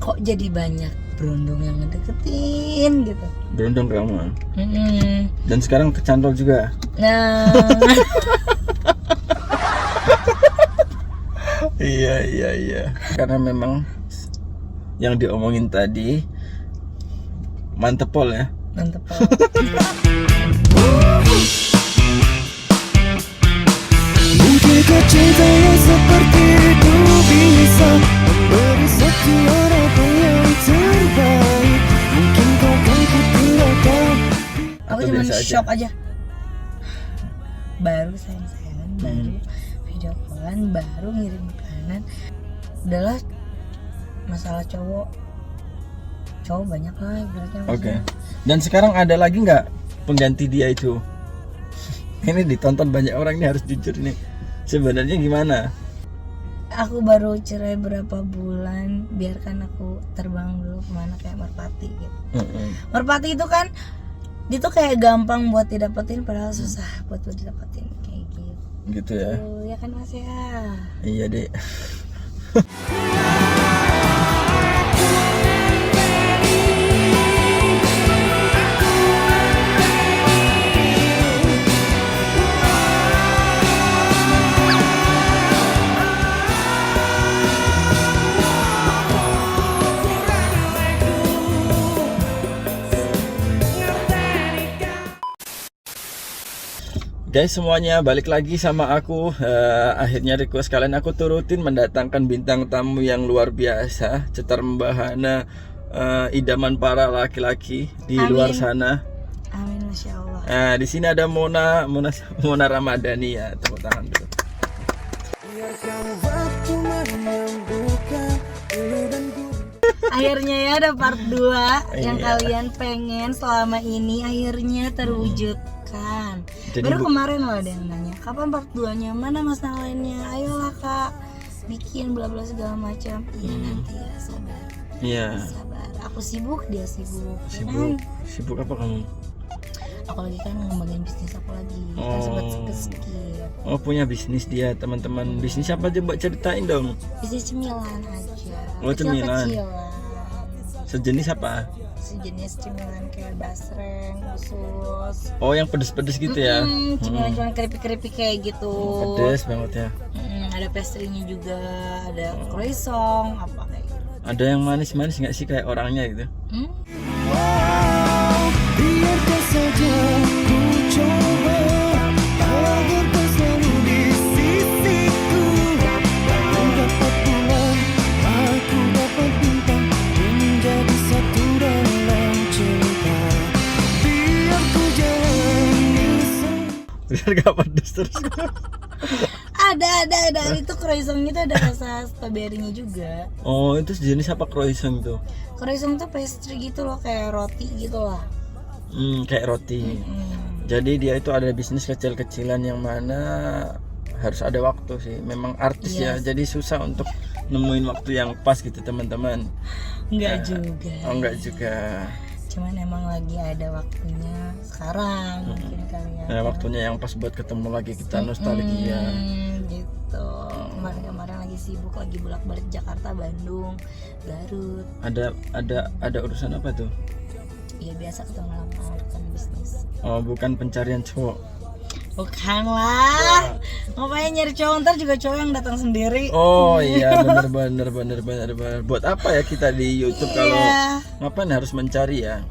kok jadi banyak berondong yang ngedeketin gitu. Berondong kamu. Dan sekarang kecantol juga. Nah. Iya. Karena memang yang diomongin tadi mantep pol ya. Mantep. Mungkinkah cinta yang seperti itu bisa memberi satu harapan yang terbaik? Mungkin kau kan ku tinggalkan. Aku Atau cuma biasa aja? shock aja. Baru sayang-sayangan, baru video callan, baru ngirim makanan. Udahlah, masalah cowok banyak lah ibaratnya. Oke. Dan sekarang ada lagi nggak pengganti dia itu? Ini ditonton banyak orang, ini harus jujur nih. Sebenarnya gimana? Aku baru cerai berapa bulan, biarkan aku terbang dulu kemana kayak merpati gitu. Merpati itu kan dia tuh kayak gampang buat didapetin padahal susah buat didapetin kayak gitu. Gitu ya. Ya kan Mas ya? Iya deh. Guys semuanya, balik lagi sama aku. Akhirnya request kalian aku turutin mendatangkan bintang tamu yang luar biasa, cetar membahana, idaman para laki-laki di luar sana. Amin, Masya Allah. Nah, di sini ada Mona Ramadhani ya, tepuk tangan dulu. Biarkan waktu menyembuhkan ulu dan Akhirnya ya ada part 2 yang Iya. kalian pengen selama ini akhirnya terwujudkan. Jadi Baru kemarin loh ada yang nanya, kapan part 2-nya? Mana masalah lainnya? Ayolah Kak, bikin bla bla segala macam. Iya nanti ya, sabar. Iya. Sabar. Aku sibuk, dia sibuk. Sibuk apa kamu? Aku lagi kan ngembangin bisnis aku lagi. Kita sempat skip. Oh, punya bisnis dia, teman-teman. Bisnis apa coba ceritain dong. Bisnis cemilan aja. Oh, cemilan. Kecil-kecilan. Sejenis apa? Sejenis cemilan kayak basreng, usus. Oh, yang pedes-pedes gitu ya. Cemilan-cemilan keripik-keripik kayak gitu. Pedes banget ya. Ada pastry-nya juga, ada croissant, apa kayak gitu. Ada yang manis-manis nggak sih kayak orangnya gitu? biarkan saja ku coba agar kau selalu di sisiku. Kau dapat bulan, aku dapat bintang, menjadi satu dalam cinta. Biar ku jalani Biar gak pedes terus. Ada itu croissantnya tuh ada rasa strawberry-nya juga. Oh, itu sejenis apa croissant itu? Croissant tuh pastry gitu loh, kayak roti gitu lah. Kayak roti. Jadi dia itu ada bisnis kecil-kecilan yang mana harus ada waktu sih. Memang artis ya, jadi susah untuk nemuin waktu yang pas gitu teman-teman. Enggak juga. Oh, enggak juga. Cuman emang lagi ada waktunya sekarang mungkin kalian. Nah, waktunya yang pas buat ketemu lagi kita nostalgia. Gitu. Kemarin lagi sibuk, lagi bolak-balik Jakarta, Bandung, Garut. Ada urusan apa tuh? Ya biasa ketemu lama rekan bisnis. Oh, bukan pencarian cowok. Bukan lah. Ngapain nyari cowok, ntar juga cowok yang datang sendiri. Oh iya, bener. Buat apa ya kita di YouTube kalau ngapain harus mencari ya?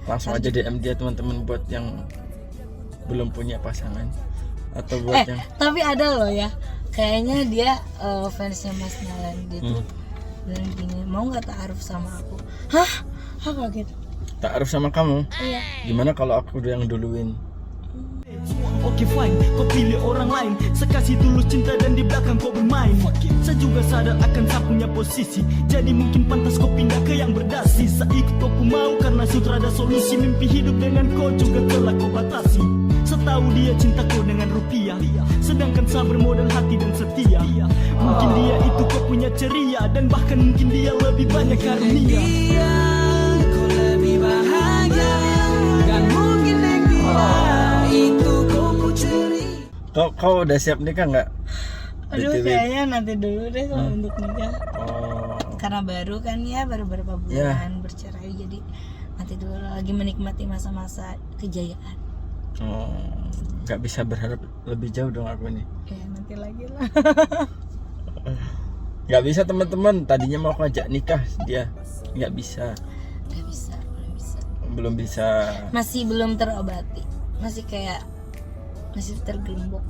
Langsung aja DM dia teman-teman buat yang belum punya pasangan atau buat yang tapi ada loh ya, kayaknya dia fansnya Mas Nalan gitu. Dan gini, mau nggak ta'aruf sama aku? Hah? Apa gitu? ta'aruf sama kamu? Iya. Gimana kalau aku yang duluin? Oke fine, kau pilih orang lain. Sekasih tulus cinta dan di belakang kau bermain. Saya juga sadar akan saya punya posisi. Jadi mungkin pantas kau pindah ke yang berdasi. Saya ikut kau mau karena sutra ada solusi. Mimpi hidup dengan kau juga telah kau batasi. Setahu dia cinta kau dengan rupiah, sedangkan saya bermodal hati dan setia. Mungkin dia itu kau punya ceria, dan bahkan mungkin dia lebih banyak karunia. Kau lebih bahagia, dan mungkin dia itu kau curi. Kau udah siap nikah nggak? Aduh, BTW. kayaknya nanti dulu deh kalau untuk nikah. Oh. Karena baru kan ya, baru beberapa bulan bercerai, jadi nanti dulu lagi menikmati masa-masa kejayaan. Oh, nggak bisa berharap lebih jauh dong aku ini. Ya nanti lagi lah. Nggak bisa teman-teman. Tadinya mau aku ajak nikah dia, nggak bisa. Gak bisa, belum bisa. Belum bisa. Masih belum terobati, masih kayak masih tergembok,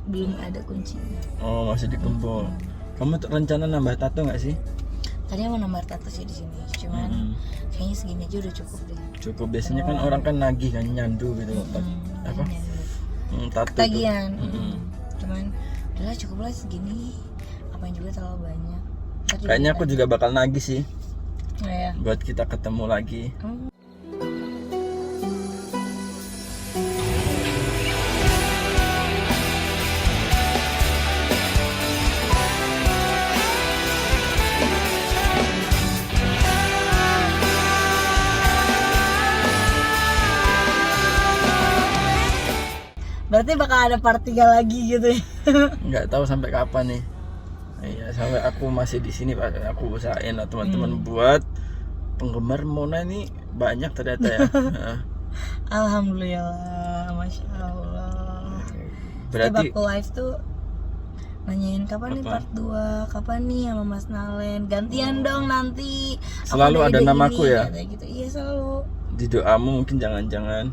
belum ada kuncinya. Oh, masih digembok. Kamu tuh rencana nambah tato nggak sih? Tadinya mau nambah tato sih di sini, cuman kayaknya segini aja udah cukup deh. Cukup. Biasanya kan orang kan nagih kan, nyandu gitu. Apa? Tato tuh. Tagihan. Cuman udahlah cukup lah segini. Apain juga terlalu banyak. Ntar juga Kayaknya aku kita- juga bakal nagih sih Oh, ya. buat kita ketemu lagi. Berarti bakal ada part 3 lagi gitu ya. Nggak tahu sampai kapan nih. Iya, sampai aku masih di sini Pak. Aku usahain lah teman-teman buat penggemar Mona ini banyak ternyata ya. Heeh. Alhamdulillah, masya Allah. Berarti Setiap aku live tuh nanyain kapan nih Apa? part 2, kapan nih sama Mas Nalen, gantian dong nanti. Aku Selalu ada ide namaku ini, ya? katanya gitu. Iya selalu. di doamu mungkin jangan-jangan.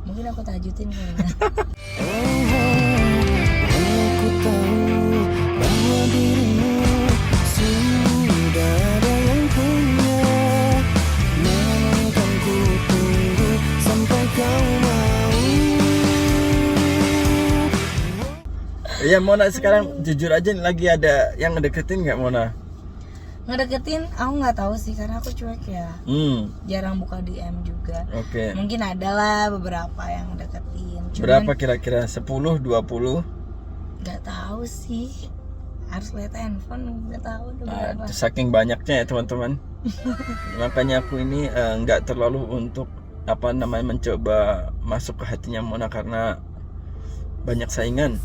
Mungkin aku tajutin kayaknya. Aku tahu bahwa dirimu sudah ada yang punya, namun kan ku tunggu sampai kau mau. Iya Mona, sekarang jujur aja nih, lagi ada yang ngedeketin nggak Mona? Ngedeketin aku nggak tahu sih karena aku cuek ya, jarang buka DM juga. Oke. Mungkin ada lah beberapa yang ngedeketin. Cuman Berapa kira-kira? 10, 20? nggak tahu sih, harus lihat handphone, nggak tahu tuh berapa. Saking banyaknya ya teman-teman. Makanya aku ini nggak terlalu untuk apa namanya mencoba masuk ke hatinya Mona karena banyak saingan.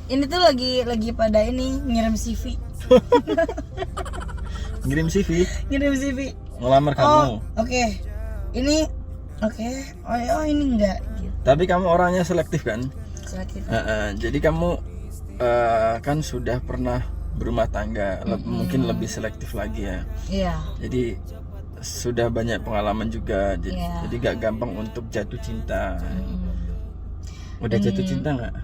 Ini tuh lagi pada ini ngirim CV, Ngirim CV, ngirim CV. ngelamar Oh, kamu. oke. Ini oke. Oh, ini enggak gitu. Tapi kamu orangnya selektif kan? Selektif. Jadi kamu kan sudah pernah berumah tangga, mungkin lebih selektif lagi ya. Iya. Jadi sudah banyak pengalaman juga, jadi, Iya. jadi gak gampang untuk jatuh cinta. Udah jatuh cinta nggak?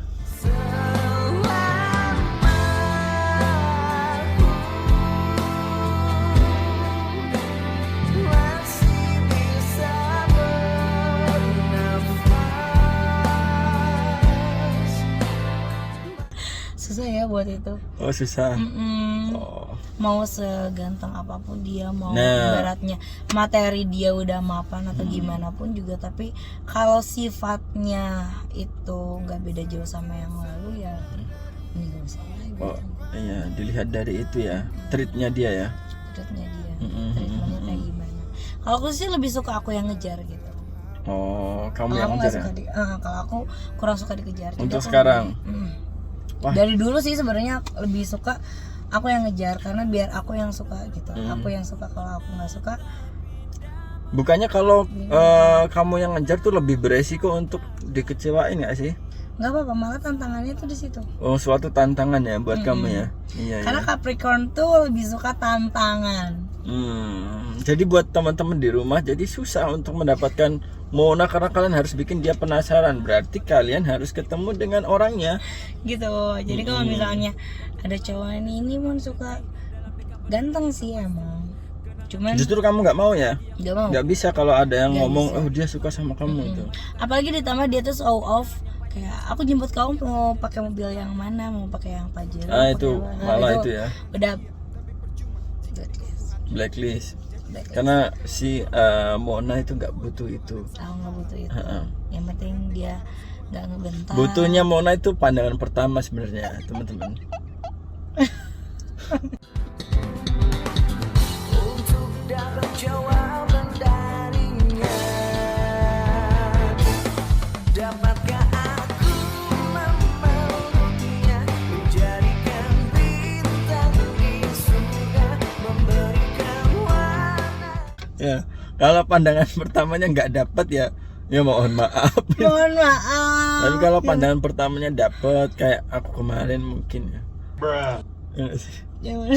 Susah ya buat itu. Oh susah. Mm-mm. Oh. Mau seganteng apapun dia, mau Nah. ibaratnya materi dia udah mapan atau gimana pun juga, tapi kalau sifatnya itu nggak beda jauh sama yang lalu ya ini gak usah lah gitu. Oh iya, dilihat dari itu ya, treatnya dia ya. Treatnya dia, Mm-mm, treatmentnya kayak gimana. Kalau aku sih lebih suka aku yang ngejar gitu. Oh, kamu Kalau yang aku nggak ngejar ya? suka kalau aku kurang suka dikejar. Jadi Untuk aku sekarang? Wah. Dari dulu sih sebenarnya lebih suka aku yang ngejar karena biar aku yang suka gitu. Aku yang suka, kalau aku nggak suka Bukannya kalau kamu yang ngejar tuh lebih beresiko untuk dikecewain nggak sih? nggak apa-apa, malah tantangannya tuh di situ. Oh, suatu tantangan ya buat kamu ya. Iya. Karena Iya. Capricorn tuh lebih suka tantangan. Jadi buat teman-teman di rumah jadi susah untuk mendapatkan Mona karena kalian harus bikin dia penasaran. Berarti kalian harus ketemu dengan orangnya. Gitu. Jadi kalau misalnya ada cowok ini mau suka ganteng sih emang. Cuman Justru kamu nggak mau ya? nggak mau. Nggak bisa kalau ada yang Nggak ngomong, bisa. oh dia suka sama kamu itu. Apalagi ditambah dia tuh show off, kayak aku jemput kamu mau pakai mobil yang mana, mau pakai yang Pajero. Ah pakai itu apa. Nah, malah itu ya, Udah blacklist. Blacklist. Karena si Mona itu nggak butuh itu. Aku nggak butuh itu. Yang penting dia nggak ngebentar. Butuhnya Mona itu pandangan pertama sebenarnya teman-teman. Untuk dapat jawaban darinya, dapatkah aku memeluknya menjadi Ya, kalau pandangan pertamanya nggak dapet ya, ya mohon maaf. Mohon maaf. Tapi kalau pandangan pertamanya dapet kayak aku kemarin mungkin ya. Ya nggak sih? Jangan.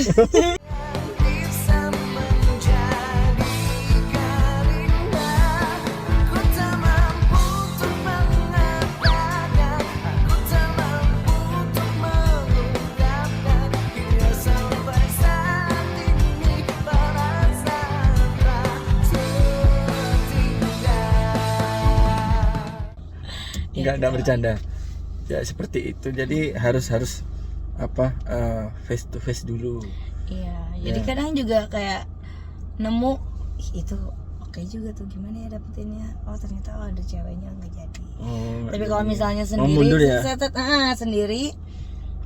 Bisa menjadi keringat. Ku tak mampu untuk mengatakan, aku tak mampu untuk mengungkapkan. Hingga sampai saat ini perasaan tak tertinggal. Nggak bercanda. Ya seperti itu. Jadi harus apa face to face dulu. Iya, jadi kadang juga kayak nemu "Ih, itu oke juga tuh, gimana ya dapetinnya, oh ternyata ada ceweknya, nggak jadi. Tapi kalau misalnya sendiri, mundur ya? Sendiri,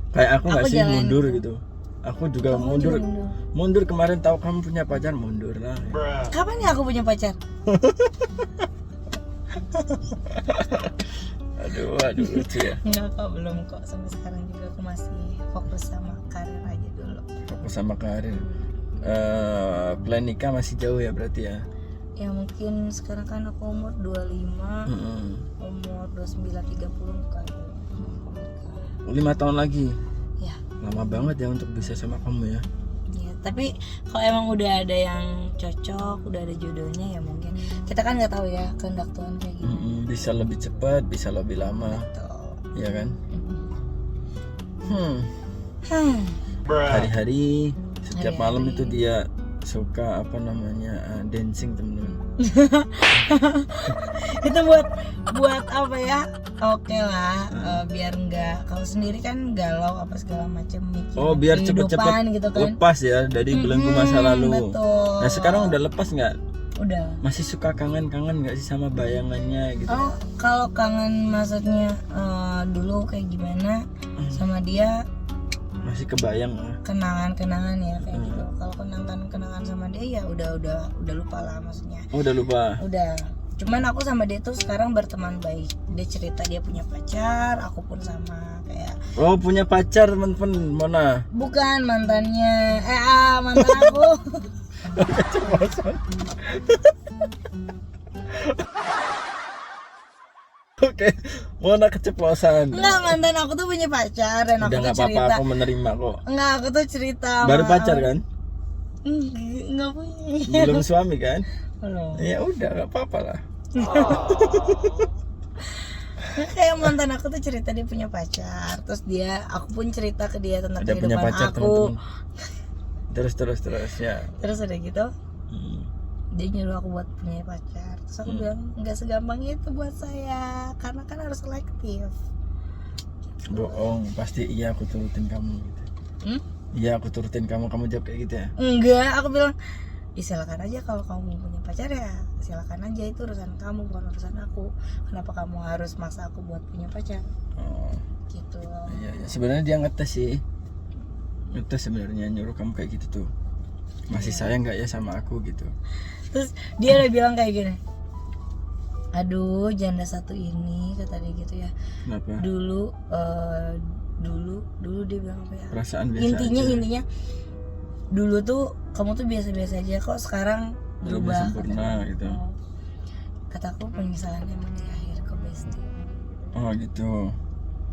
Kayak aku nggak Aku sih jalan mundur itu. gitu. Aku juga Kamu mundur. juga mundur. Mundur kemarin tahu kamu punya pacar, mundur lah. kapan ya aku punya pacar? Aduh lucu ya. Enggak kok, belum kok, sampai sekarang juga aku masih fokus sama karir aja dulu. Fokus sama karir. Plan nikah masih jauh ya berarti ya. Ya mungkin sekarang kan aku umur 25, umur 29 30 kan. 5 tahun lagi. Ya. Lama banget ya untuk bisa sama kamu ya. Ya, tapi kalau emang udah ada yang cocok, udah ada jodohnya ya mungkin. Kita kan nggak tahu ya kehendak Tuhan kayak gimana. Bisa lebih cepat, bisa lebih lama, Tuh. ya kan? Hmm. Hari-hari setiap malam Hari-hari. itu dia suka apa namanya dancing teman-teman. Itu buat apa ya? Oke lah, biar nggak, kalau sendiri kan galau apa segala macam mikir Oh biar kehidupan cepet-cepet gitu kan. lepas ya dari belenggu masa lalu. Betul. Nah sekarang udah lepas nggak? Udah. Masih suka kangen nggak sih sama bayangannya gitu? Oh, kalau kangen maksudnya dulu kayak gimana sama dia, Masih kebayang ah. kenangan-kenangan ya kayak gitu. Kalau kenangan sama dia ya udah lupa lah maksudnya. Oh udah lupa. Udah. Cuman aku sama dia tuh sekarang berteman baik. Dia cerita dia punya pacar, aku pun sama kayak. Oh punya pacar teman-teman Mona. Bukan mantannya. Mantan aku. Oke, Mona keceplosan. Enggak, mantan aku tuh punya pacar dan Udah aku tuh nggak apa-apa, cerita. aku menerima kok. Enggak, aku tuh cerita. Baru pacar kan? Enggak punya. Belum suami kan? Belum. Ya udah nggak apa-apa lah. Kayak mantan aku tuh cerita dia punya pacar, terus aku pun cerita ke dia tentang Udah punya kehidupan pacar aku. teman-teman. Terus ya. Terus udah gitu, Hmm. dia nyuruh aku buat punya pacar. Terus aku bilang nggak segampang itu buat saya, karena kan harus selektif. Bohong, pasti iya aku turutin kamu gitu. Iya aku turutin kamu jawab kayak gitu ya. Enggak, aku bilang silakan aja kalau kamu punya pacar ya silakan aja, itu urusan kamu bukan urusan aku. Kenapa kamu harus maksa aku buat punya pacar? Oh, Gitu. iya. Sebenarnya dia ngetes sih. Ngetes sebenarnya nyuruh kamu kayak gitu tuh. Masih sayang nggak ya sama aku gitu. Terus dia udah bilang kayak gini, aduh janda satu ini, kata dia gitu ya. Kenapa? Dulu dia bilang apa ya? Perasaan biasa Intinya dulu tuh kamu tuh biasa-biasa aja kok, sekarang belum berubah. sempurna gitu. Kataku penyesalan emang di akhir ke bestie. Oh gitu.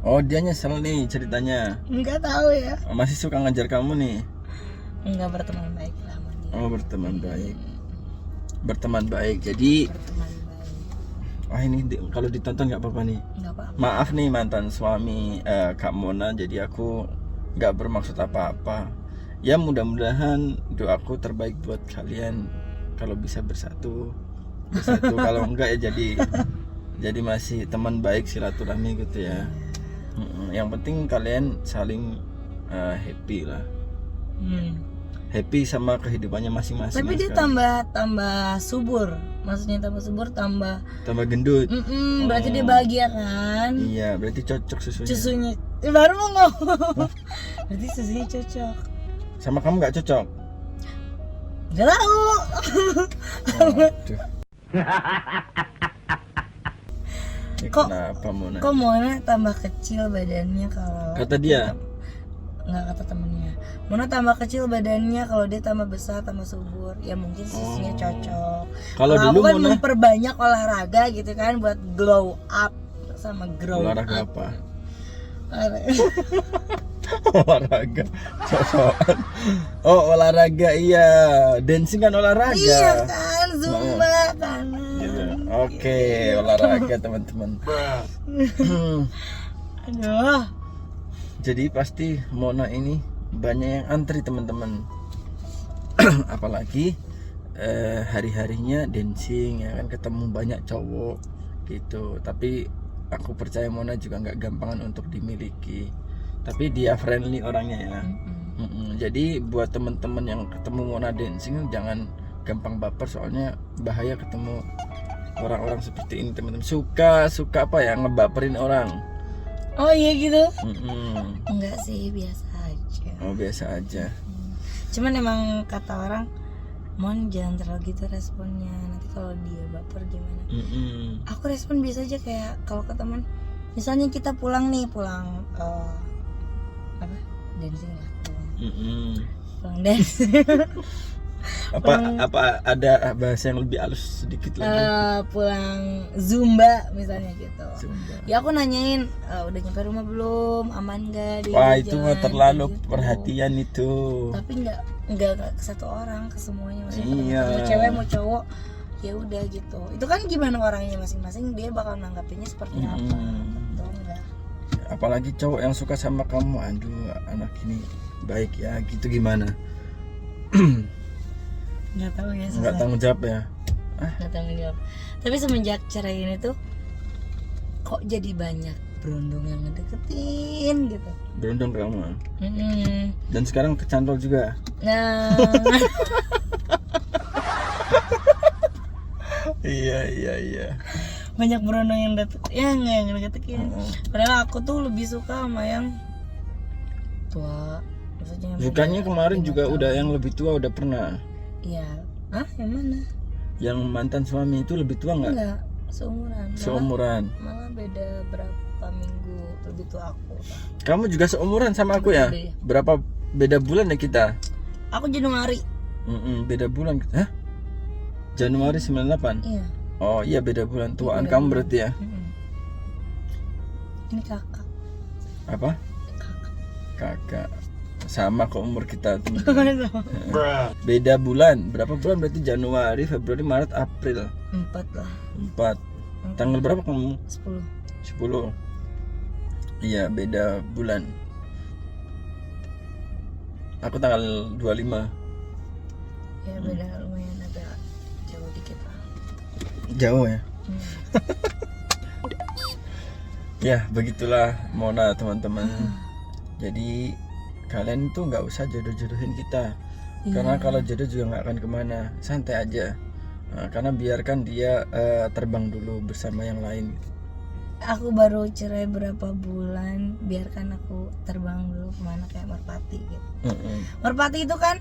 Oh dia nyesel nih ceritanya. Enggak tahu ya. Masih suka ngajar kamu nih. Enggak, berteman baik lah sama dia. Oh berteman baik. Berteman baik. Jadi Berteman baik. ini kalau ditonton nggak apa-apa nih. Enggak apa-apa. Maaf nih mantan suami Kak Mona. Jadi aku nggak bermaksud apa-apa. Ya mudah-mudahan doaku terbaik buat kalian. Kalau bisa bersatu. Kalau enggak ya jadi masih teman baik, silaturahmi gitu ya. Yang penting kalian saling happy lah. Happy sama kehidupannya masing-masing. Tapi dia tambah subur. Maksudnya tambah subur, tambah gendut. berarti dia bahagia kan? Iya, berarti cocok susunya. Susunya baru mau ngomong. Berarti susunya cocok. Sama kamu nggak cocok? Gak tahu. Waduh. Kok- Kenapa Mona? Kok Mona tambah kecil badannya kalau Kata dia. nggak kata temennya. Mona tambah kecil badannya, kalau dia tambah besar tambah subur. Ya mungkin sisinya cocok. Kalau aku dulu kan Mona memperbanyak olahraga gitu kan buat glow up sama grow olahraga up. apa? Olahraga. Olahraga. Sosokan. Oh, olahraga iya. Dancing kan olahraga. Iya kan, zumba kan. Gitu. Oke, olahraga teman-teman. Aduh. Jadi pasti Mona ini banyak yang antri teman-teman. Apalagi hari-harinya dancing ya kan, ketemu banyak cowok gitu. Tapi aku percaya Mona juga nggak gampangan untuk dimiliki. Tapi dia friendly orangnya ya. Jadi buat teman-teman yang ketemu Mona dancing jangan gampang baper, soalnya bahaya ketemu orang-orang seperti ini teman-teman. Suka apa ya, ngebaperin orang. Oh iya gitu? Mm-mm. Enggak sih, biasa aja. Oh biasa aja. Cuman emang kata orang, Mon jangan terlalu gitu responnya, nanti kalau dia baper gimana. Mm-mm. Aku respon biasa aja, kayak kalau ke teman, misalnya kita pulang apa, dancing lah, pulang dancing. Apa ada bahasa yang lebih halus sedikit lagi? Pulang zumba misalnya gitu. Zumba. Ya aku nanyain, udah nyampe rumah belum, aman gak di Wah itu jalan, mah terlalu kayak gitu. perhatian itu. Tapi nggak ke satu orang, ke semuanya, maksudnya Iya. mau cewek mau cowok ya udah gitu. Itu kan gimana orangnya masing-masing, dia bakal nanggapinnya seperti apa, betul enggak? Apalagi cowok yang suka sama kamu, aduh anak ini baik ya gitu, gimana? Nggak tahu ya, susah. Nggak tanggung jawab ya? Nggak tanggung jawab. Tapi semenjak cerai ini tuh kok jadi banyak berondong yang ngedeketin gitu. Berundung kamu. Dan sekarang kecantol juga. Nah, Iya. banyak berondong yang yang ngedeketin. Padahal aku tuh lebih suka sama yang tua. Maksudnya yang Sukanya beda kemarin 5 juga tahun. udah yang lebih tua udah pernah. Iya. Yang mana? Yang mantan suami itu lebih tua nggak? Enggak, seumuran. Seumuran. Malah beda berapa minggu lebih tua aku. Kamu juga seumuran sama aku ya? Beda. Berapa beda bulan ya kita? Aku Januari. Beda bulan. Hah? Januari 98. Iya. Oh iya beda bulan. Tuaan Beda kamu bulan. berarti ya? Ini kakak. Apa? Kakak. Sama kok umur kita teman. Beda bulan. Berapa bulan berarti? Januari, Februari, Maret, April. 4 lah. 4. Tanggal berapa kamu? 10. 10. Iya, beda bulan. Aku tanggal 25. Ya beda lumayan agak jauh dikit lah. Jauh ya. Ya, begitulah Mona teman-teman. Jadi kalian tuh nggak usah jodoh-jodohin kita. Karena kalau jodoh juga nggak akan kemana. Santai aja. Karena biarkan dia terbang dulu bersama yang lain. Aku baru cerai berapa bulan, biarkan aku terbang dulu kemana, kayak merpati gitu. Merpati itu kan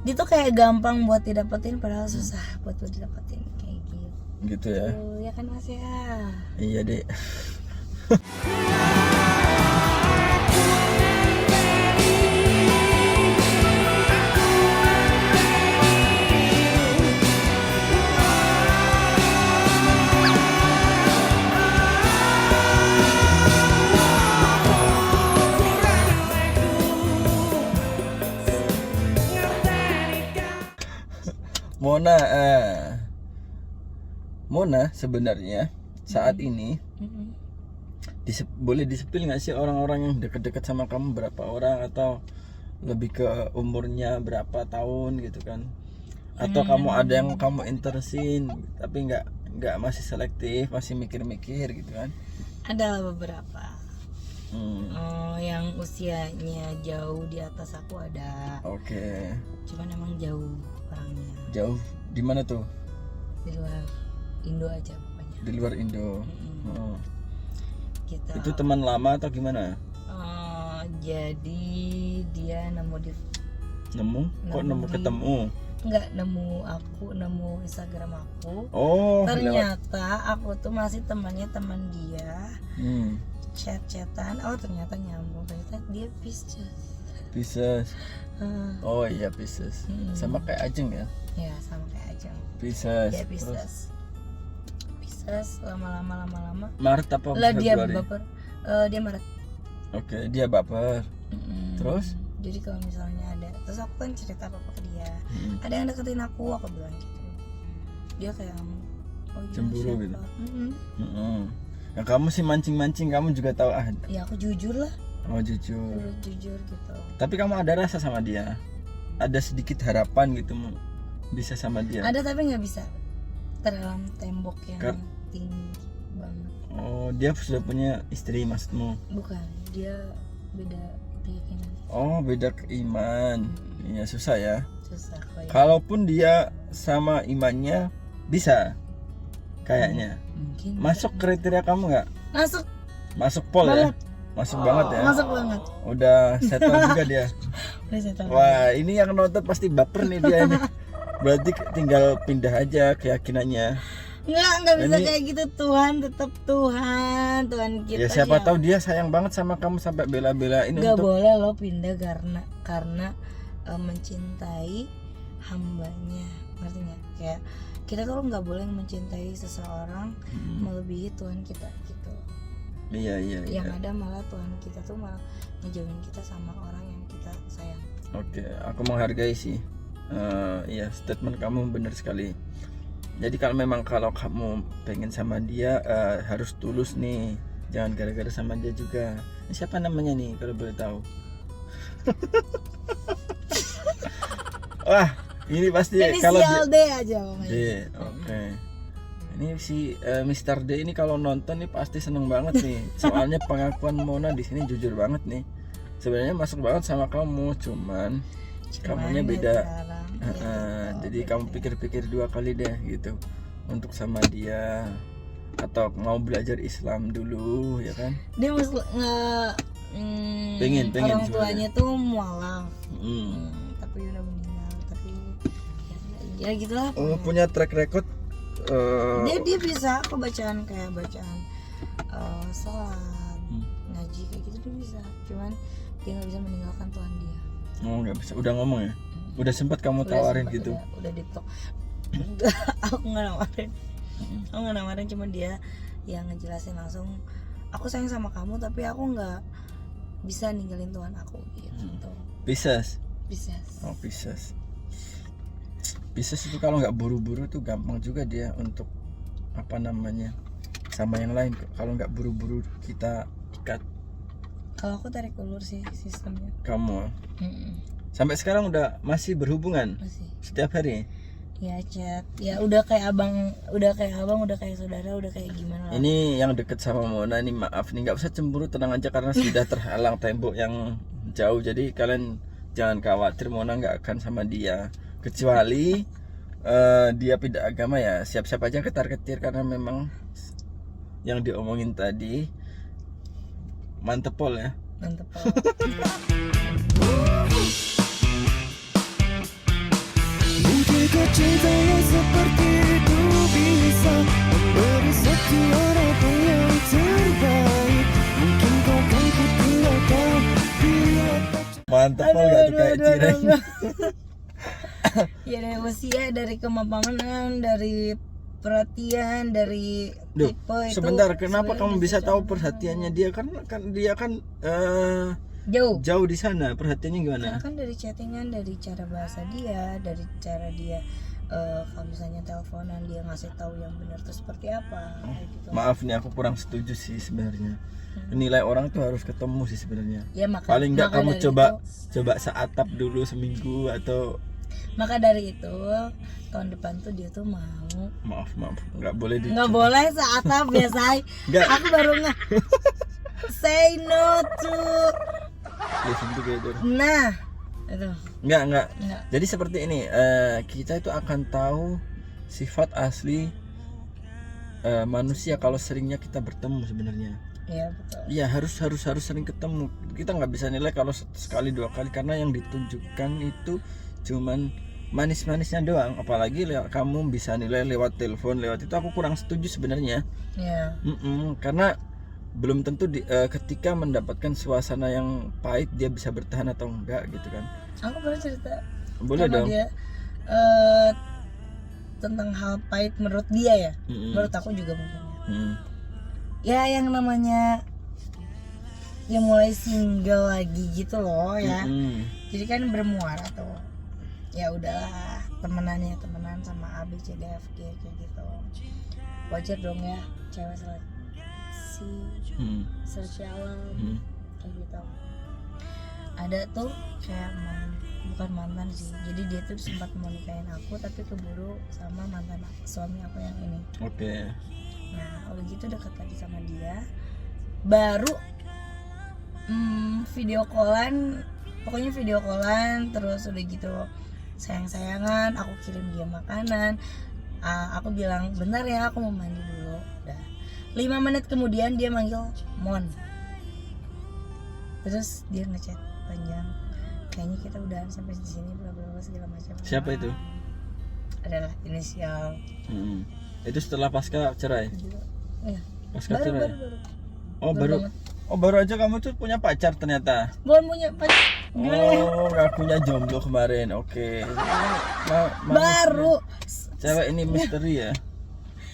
dia tuh kayak gampang buat didapetin, padahal susah buat didapetin kayak gitu. Gitu ya. Ya kan Mas ya. Iya deh. Mona sebenarnya saat ini boleh disepil nggak sih orang-orang yang deket-deket sama kamu berapa orang, atau lebih ke umurnya berapa tahun gitu kan? Atau kamu ada yang kamu interestin tapi nggak masih selektif, masih mikir-mikir gitu kan? Ada beberapa. Yang usianya jauh di atas aku ada. Oke. Cuman emang jauh orangnya. Jauh di mana tuh? Di luar Indo aja pokoknya. Di luar Indo. Oh. Gitu. Itu teman lama atau gimana? Jadi dia nemu Kok nemu ketemu? Enggak nemu aku, nemu Instagram aku. Oh, Ternyata aku tuh masih temannya teman dia. lewat. Chat-chatan. Oh ternyata nyambung. Ternyata dia Pisces. Pisces. Eh, Oh iya Pisces. Sama kayak Ajeng ya. ya sama kayak Ajeng. Pisces. Ya Terus Pisces. Pisces lama-lama Maret apa lah dia Februari? baper. Dia Maret. Oke, dia baper. Mm-mm. Terus? Jadi kalau misalnya ada, terus aku kan cerita apa ke dia, ada yang deketin aku bilang gitu. Dia kayak oh iya, Cemburu siapa? gitu? Mm-mm. Mm-mm. Nah, kamu sih mancing-mancing, kamu juga tahu Ya aku jujur lah, oh jujur. jujur gitu. Tapi kamu ada rasa sama dia? Ada sedikit harapan gitu mau bisa sama dia? Ada tapi nggak bisa terhalang tembok yang Kar- tinggi banget. Oh, dia sudah punya istri maksudmu? Bukan, dia beda keyakinan. Oh, beda keiman. Iya, susah ya. Susah kok ya. Kalaupun dia sama imannya bisa kayaknya. Mungkin Masuk kriteria kamu nggak? masuk Masuk pol ya? Banget. Masuk banget ya? masuk banget. Udah settle juga dia. Udah saya tahu. Wah, ini yang nonton pasti baper nih dia ini. Berarti tinggal pindah aja keyakinannya. Nggak bisa Ini- kayak gitu. Tuhan tetap Tuhan kita. Ya siapa yang- tahu dia sayang banget sama kamu sampai bela-belain nggak untuk boleh lo pindah karena mencintai hambanya, ngerti nggak? Kayak kita tuh nggak boleh mencintai seseorang melebihi Tuhan kita gitu. Iya. Yang ada malah Tuhan kita tuh malah ngejauhin kita sama orang yang kita sayang. Oke, aku menghargai sih. Iya, statement kamu benar sekali. Jadi kalau kamu pengen sama dia harus tulus nih, jangan gara-gara sama dia juga. Ini siapa namanya nih kalau boleh tahu? Wah, ini pasti kalau Inisial D aja pokoknya. D, oke. Ini si Mr. D ini kalau nonton nih pasti seneng banget nih. Soalnya pengakuan Mona di sini jujur banget nih. Sebenarnya masuk banget sama kamu, cuman kamunya ya beda. sekarang, ya Heeh, betul, jadi beda. kamu pikir-pikir 2 kali deh gitu untuk sama dia atau mau belajar Islam dulu ya kan? Dia Pengen orang sebenarnya. tuanya tuh mualaf. Mm. Tapi udah meninggal, tapi ya gitulah. Oh, punya track record Dia bisa kok bacaan sholat, ngaji kayak gitu dia bisa. Cuman dia nggak bisa meninggalkan Tuhan dia. oh nggak bisa, udah ngomong ya? Udah sempat kamu Udah tawarin sempet, gitu? udah di talk. Aku nggak nawarin, cuma dia yang ngejelasin langsung. Aku sayang sama kamu tapi aku nggak bisa ninggalin Tuhan aku gitu. Pisces. Pisces. Oh Pisces. Pisces itu kalau nggak buru-buru tuh gampang juga dia untuk apa namanya sama yang lain. Kalau nggak buru-buru kita ikat. Kalau aku tarik ulur sih sistemnya. Kamu Mm-mm. sampai sekarang udah masih berhubungan Masih. setiap hari. Ya chat. Ya udah kayak abang, udah kayak saudara, udah kayak gimana lah. Ini yang deket sama Mona ini maaf nih nggak usah cemburu, tenang aja karena sudah terhalang tembok yang jauh. Jadi kalian jangan khawatir, Mona nggak akan sama dia kecuali dia pindah agama ya siap-siap aja ketar-ketir karena memang yang diomongin tadi mantep pol ya. Mantep. Mungkinkah cinta yang seperti itu bisa memberi satu harapan yang terbaik? Mungkin kau kan kutinggalkan bila tak Mantep pol nggak tuh kayak cireng. Ya dari usia, dari kemapanan, dari perhatian, dari Duh, tipe itu. sebentar, kenapa sebenarnya kamu udah bisa cocok. tahu perhatiannya dia kan dia kan Jauh. jauh di sana, perhatiannya gimana? Karena kan dari chattingan, dari cara bahasa dia, dari cara dia kalau misalnya teleponan dia ngasih tahu yang benar tuh seperti apa kayak gitu. Maaf nih aku kurang setuju sih sebenarnya. Nilai orang tuh harus ketemu sih sebenarnya. Ya maka Paling nggak maka kamu dari coba itu- seatap dulu seminggu atau maka dari itu tahun depan tuh dia tuh mau maaf nggak boleh di nggak boleh seatap ya say. Nggak. Aku baru nggak say no to listen together. nah itu Nggak. nggak. Jadi seperti ini, kita itu akan tahu sifat asli manusia kalau seringnya kita bertemu sebenarnya. Ya betul. Iya harus sering ketemu. Kita nggak bisa nilai kalau sekali 2 kali karena yang ditunjukkan itu cuman manis-manisnya doang. Apalagi kamu bisa nilai lewat telepon, lewat itu aku kurang setuju sebenarnya. Ya Karena belum tentu ketika mendapatkan suasana yang pahit dia bisa bertahan atau enggak gitu kan. Aku pernah cerita Boleh sama dong. dia tentang hal pahit menurut dia ya. Menurut aku juga mungkin ya. Ya yang namanya ya mulai single lagi gitu loh ya. Jadi kan bermuara tuh. Ya udahlah, temenan sama A B C D F G kayak gitu. Wajar dong ya cewek seleksi alam kayak gitu. Ada tuh kayak bukan mantan sih, jadi dia tuh sempat mau nikahin aku tapi keburu sama mantan suami aku yang ini. Oke. Nah udah gitu deket lagi sama dia, baru video callan, pokoknya video callan terus udah gitu sayang-sayangan, aku kirim dia makanan. Aku bilang bentar ya aku mau mandi dulu. Udah 5 menit kemudian dia manggil Mon, terus dia ngechat panjang, kayaknya kita udahan sampai di sini bla bla bla segala macam. Siapa itu? Adalah inisial. Itu setelah pasca cerai. Iya. Pasca Baru. cerai. Banget. Oh baru aja kamu tuh punya pacar ternyata. Bukan punya pacar. Oh nggak punya jomblo kemarin. Oke. Baru. Cewek ini misteri ya.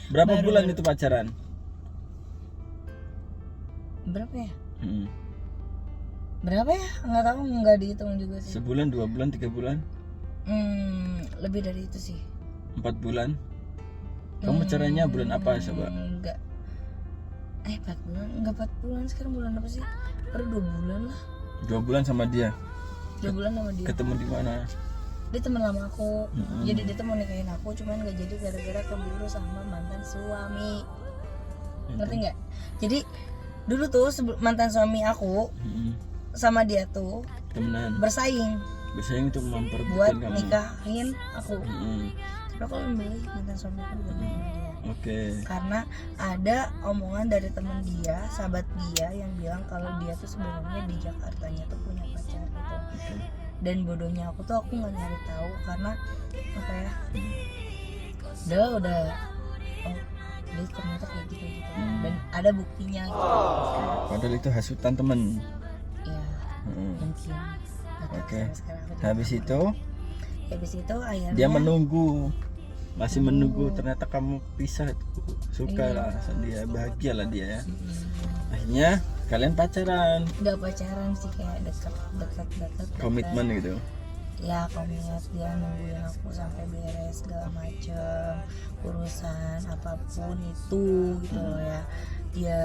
Berapa bulan itu pacaran? Berapa ya? Hmm. Berapa ya? Nggak tahu, nggak dihitung juga sih. Sebulan, 2 bulan, 3 bulan? Lebih dari itu sih. 4 bulan? Kamu caranya bulan apa coba? Enggak. 4 bulan? Enggak 4 bulan, sekarang bulan apa sih? Baru 2 bulan lah. 2 bulan sama dia? 2 bulan sama dia. Ketemu di mana? Dia teman lama aku. Jadi dia tuh mau nikahin aku, cuman nggak jadi gara-gara keburu sama mantan suami. Ngerti nggak? Jadi dulu tuh mantan suami aku sama dia tuh Temenan. bersaing Untuk buat memperebutkan kamu. nikahin aku. Tapi aku memilih mantan suami aku dibanding dia. Oke. Karena ada omongan dari teman dia, sahabat dia yang bilang kalau dia tuh sebenarnya di Jakartanya tuh punya pacar gitu. Dan bodohnya aku nggak nyari tahu karena apa ya? Udah oh dia ternyata kayak gitu dan ada buktinya gitu. Padahal itu hasutan temen. Ya mungkin. Oke. Sekarang aku Habis itu akhirnya dia masih menunggu. Ternyata kamu pisah. Suka lah sama dia, bahagia lah dia ya. Akhirnya kalian pacaran. Nggak pacaran sih, kayak dekat. Komitmen gitu. Ya komitmen, dia nungguin aku sampai beres segala macem urusan apapun itu gitu loh ya. Dia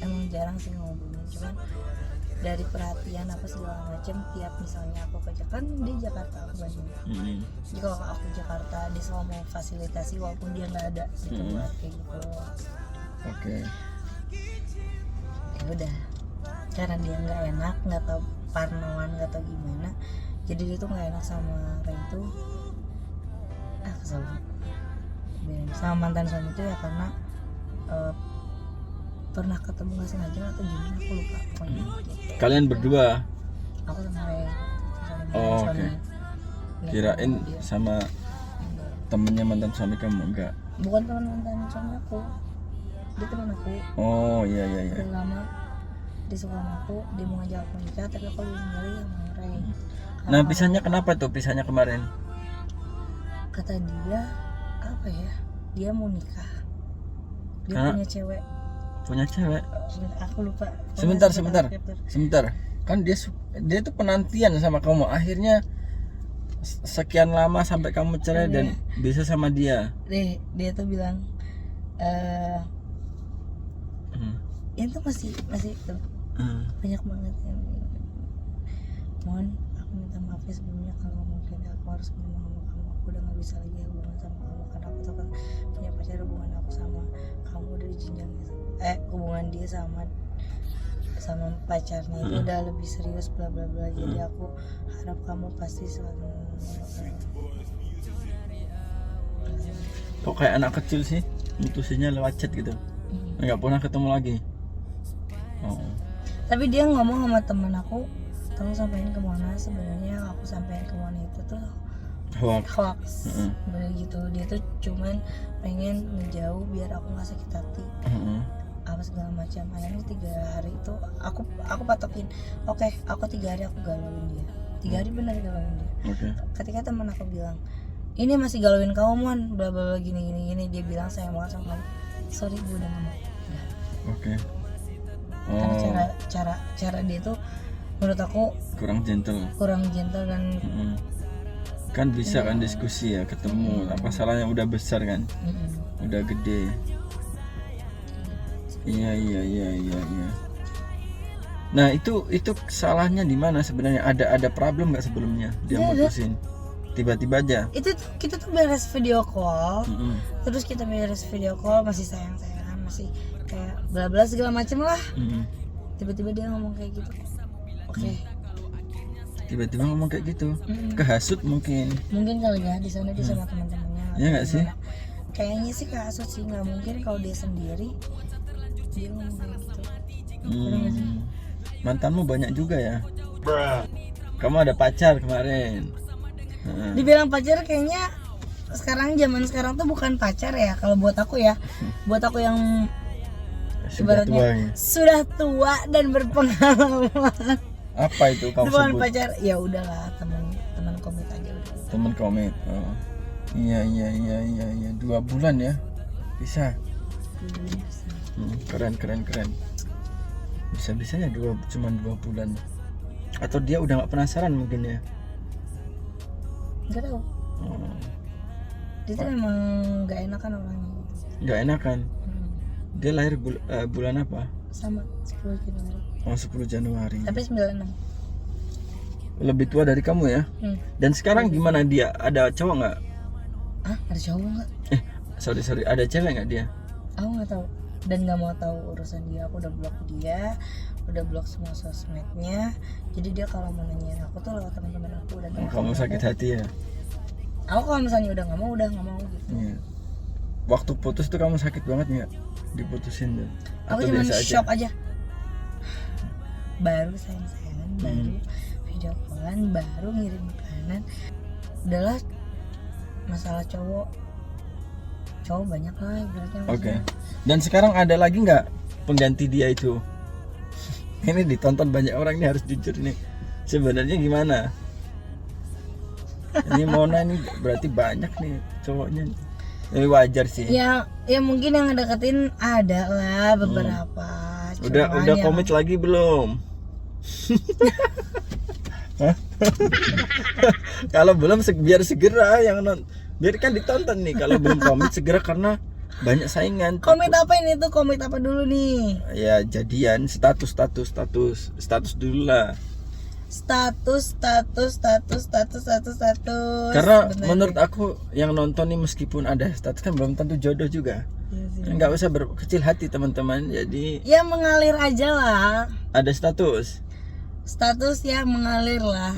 emang jarang sih ngomongin, cuman dari perhatian apa segala macem tiap misalnya aku ke Jakarta, dia Jakarta aku Bandung. Jadi kalau aku Jakarta dia selalu mau fasilitasi walaupun dia nggak ada gitu kayak gitu. Oke. Ya udah, karena dia nggak enak, nggak tahu parnoan, nggak tahu gimana, jadi dia tuh nggak enak sama Ray itu. Kesel banget sama mantan suami itu ya, karena pernah ketemu nggak sengaja atau gimana aku lupa pokoknya gitu. Kalian berdua? Aku sama Ray. Oh, oke. Kirain sama temennya mantan suami kamu. Enggak? Bukan teman mantan suami aku, dia teman aku. Oh iya. Udah lama dia suka sama aku, dia mau ngajak aku nikah tapi aku lebih milih sama Ray. Nah pisahnya kenapa tuh, pisahnya kemarin? Kata dia apa ya, dia mau nikah, dia Karena punya cewek. Aku lupa. Sebentar. Kan dia tuh penantian sama kamu. Akhirnya sekian lama sampai kamu cerai dan bisa sama dia. Dia tuh bilang itu masih banyak banget yang mohon aku minta maaf ya sebelumnya kalau mungkin aku harus ngomong sama kamu, aku udah nggak bisa lagi hubungan sama kamu karena aku tuh kan punya pacar. Hubungan aku sama kamu udah di jenjang hubungan dia sama pacarnya itu udah lebih serius bla bla bla. Jadi aku harap kamu pasti selalu Kok kayak anak kecil sih, mutusinnya lewat chat gitu, nggak pernah ketemu lagi. Tapi dia ngomong sama temen aku, kamu sampein ke Mona, sebenarnya aku sampein ke Mona itu tuh hoax. Bener gitu, dia tuh cuman pengen ngejauh biar aku nggak sakit hati. Apa segala macam. Akhirnya 3 hari itu aku patokin, oke, aku 3 hari aku galauin dia. 3 hari bener galauin dia. Ketika teman aku bilang, ini masih galauin kamu Mon, bla bla bla gini, dia bilang sayang banget sama kamu. Sorry, gue udah nggak mau. Udah. Karena cara dia tuh menurut aku kurang gentle dan kan bisa kan diskusi ya, ketemu apa salahnya, udah besar kan, udah gede. Iya. Nah itu salahnya di mana sebenarnya? Ada problem nggak sebelumnya dia mutusin tiba-tiba aja? Itu kita tuh beres video call, terus kita beres video call masih sayang-sayangan, masih kayak bla bla segala macem lah. Tiba-tiba dia ngomong kayak gitu. Tiba-tiba ngomong kayak gitu. Kehasut mungkin kali ya, di sana dia sama teman-temannya. Ya nggak sih? Kayaknya sih kehasut sih, nggak mungkin kalau dia sendiri dia ngomong kayak gitu. Mantanmu banyak juga ya? Kamu ada pacar kemarin? Dibilang pacar kayaknya zaman sekarang tuh bukan pacar ya kalau buat aku ya. Buat aku yang ibaratnya sudah tua dan berpengalaman. Apa itu kamu bukan sebut? Pacar, ya udahlah, teman komit aja udah. Teman komit. Oh. Iya. 2 bulan ya. Bisa. Keren. Bisa-bisanya cuma 2 bulan. Atau dia udah nggak penasaran mungkin ya? Nggak tahu. Dia tuh emang nggak enakan orangnya. Nggak enakan. Dia lahir bulan apa? Sama 10 Januari. Oh 10 Januari. Tapi 96. Lebih tua dari kamu ya? Dan sekarang gimana dia? Ada cowok nggak? Ada cowok nggak? Sorry, ada cewek nggak dia? Aku nggak tahu dan nggak mau tahu urusan dia. Aku udah blok dia, udah blok semua sosmednya. Jadi dia kalau mau nanyain aku tuh lewat teman-teman aku. Dan kamu sakit hati ya? Aku kalau misalnya udah nggak mau gitu. Iya. Waktu putus tuh kamu sakit banget nggak? Diputusin tuh? Aku cuma shock aja. Baru sayang-sayangan, baru video callan, baru ngirim makanan. Udahlah, masalah cowok banyak lah ibaratnya. Oke. Dan sekarang ada lagi nggak pengganti dia itu? Ini ditonton banyak orang, ini harus jujur nih. Sebenarnya gimana? Ini Mona nih berarti banyak nih cowoknya. Ini wajar sih. Ya mungkin yang deketin ada lah beberapa. Udah komit lagi belum? Kalau belum biar segera biar kan ditonton nih. Kalau belum komit segera karena banyak saingan. Komit apa ini tuh? Komit apa dulu nih? Ya jadian, status dulu lah. Status. Karena menurut aku yang nonton nih meskipun ada status kan belum tentu jodoh juga. Nggak usah berkecil hati teman-teman. Jadi ya mengalir aja lah. Ada status ya mengalir lah.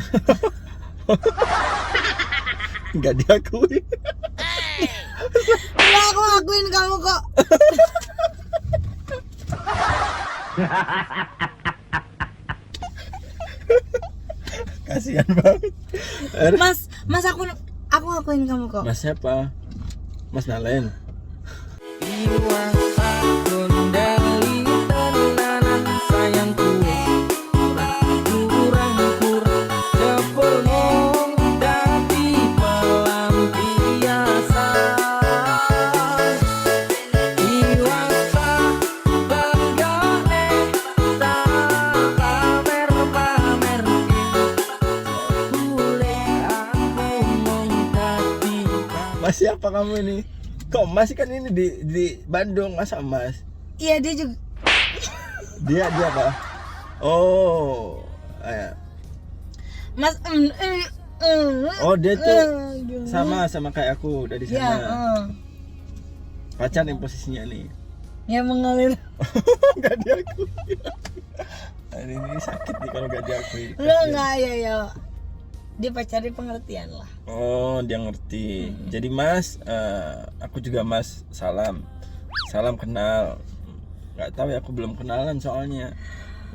Nggak diakui. Ya aku akuin kamu kok. Kasihan banget. Mas aku akuin kamu kok. Mas siapa? Mas Nalen. Mas siapa kamu ini? Kok Mas kan ini di Bandung, masa Mas? Iya dia juga. Dia apa? Oh, Mas. Oh dia tuh sama kayak aku dari sana. Ya, Pacar yang posisinya nih. Ya mengalir. Gak diakui. Ini sakit nih kalau gak diakui. Enggak ya. Dia pacarnya pengertian lah. Oh dia ngerti. Jadi Mas, aku juga Mas, salam kenal. Nggak tahu ya, aku belum kenalan soalnya.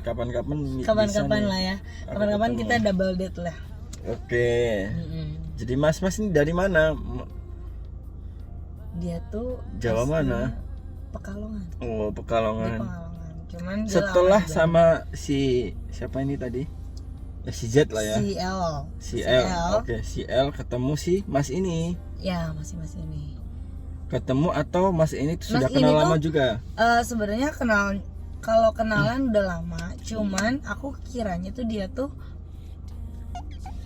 Kapan-kapan lah ya. Kapan-kapan kita double date lah. Oke. Jadi Mas ini dari mana? Dia tuh Jawa asli mana? Pekalongan. Oh, Di Pekalongan. Pekalongan. Cuman dia Setelah lama sama si siapa ini tadi? Ya, si Z lah ya. Si L. Oke, si L ketemu si Mas ini. Ya, masih ini. Ketemu atau Mas ini tuh Mas sudah ini kenal tuh, lama juga? Sebenarnya kalau kenalan udah lama, cuman aku kiranya tuh dia tuh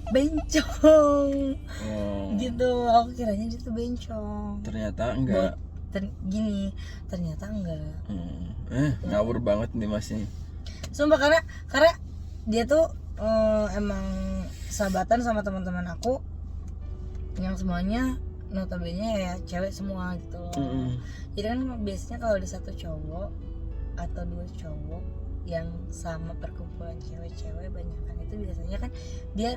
bencong. Oh. Gitu, aku kiranya dia tuh bencong. Ternyata enggak. Ternyata enggak. Ngawur banget nih Mas ini. Sumpah karena dia tuh emang sahabatan sama teman-teman aku yang semuanya notabene ya cewek semua gitu loh. Jadi kan biasanya kalau ada satu cowok atau dua cowok yang sama perkumpulan cewek-cewek banyakan itu biasanya kan dia